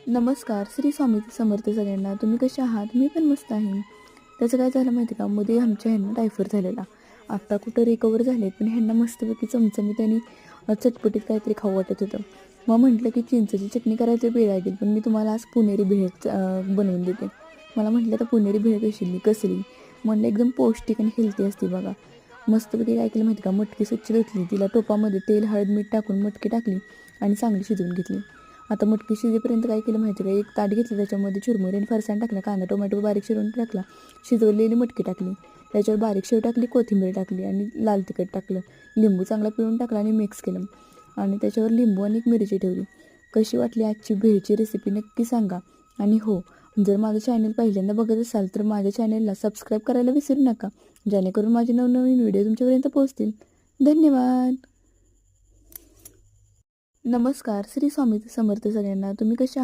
नमस्कार. श्री स्वामी समर्थ सगळ्यांना. तुम्ही कसे आहात? मी पण मस्त आहे. त्याचं काय झालं माहिती का, मध्ये आमच्या ह्यांना टायफॉईड झालेला. आत्ता कुठं रिकवर झालेत, पण ह्यांना मस्तपैकी चमचमीत आणि चटपटीत काहीतरी खाऊ वाटत होतं. मग म्हटलं की चिंचेची चटणी करायची वेळ लागेल, पण मी तुम्हाला आज पुणेरी भेळ बनवून देते. मला म्हटलं तर पुणेरी भेळ कसली? म्हणलं एकदम पौष्टिक आणि हेल्दी असते बघा. मस्तपैकी काय केलं माहिती का, मटकी स्वच्छ धुतली, तिला टोपामध्ये तेल, हळद, मीठ टाकून मटकी टाकली आणि चांगली शिजवून घेतली. आता मटकी शिजेपर्यंत काय केलं माहिती का, एक ताट घेतलं, त्याच्यामध्ये चुरमुरे आणि फरसाण टाकलं, कांदा टोमॅटो बारीक चिरून टाकला, शिजवलेली मटकी टाकली, त्याच्यावर बारीक शेव टाकली, कोथिंबीर टाकली आणि लाल तिखट टाकलं, लिंबू चांगला पिळून टाकला आणि मिक्स केलं आणि त्याच्यावर लिंबू आणि एक मिरची ठेवली. कशी वाटली आजची भेळची रेसिपी नक्की सांगा. आणि हो, जर माझं चॅनल पहिल्यांदा बघत असाल तर माझ्या चॅनलला सबस्क्राईब करायला विसरू नका, जेणेकरून माझे नवनवीन व्हिडिओ तुमच्यापर्यंत पोहोचतील. धन्यवाद. नमस्कार. श्री स्वामी समर्थ सगळ्यांना. तुम्ही कशा आहात?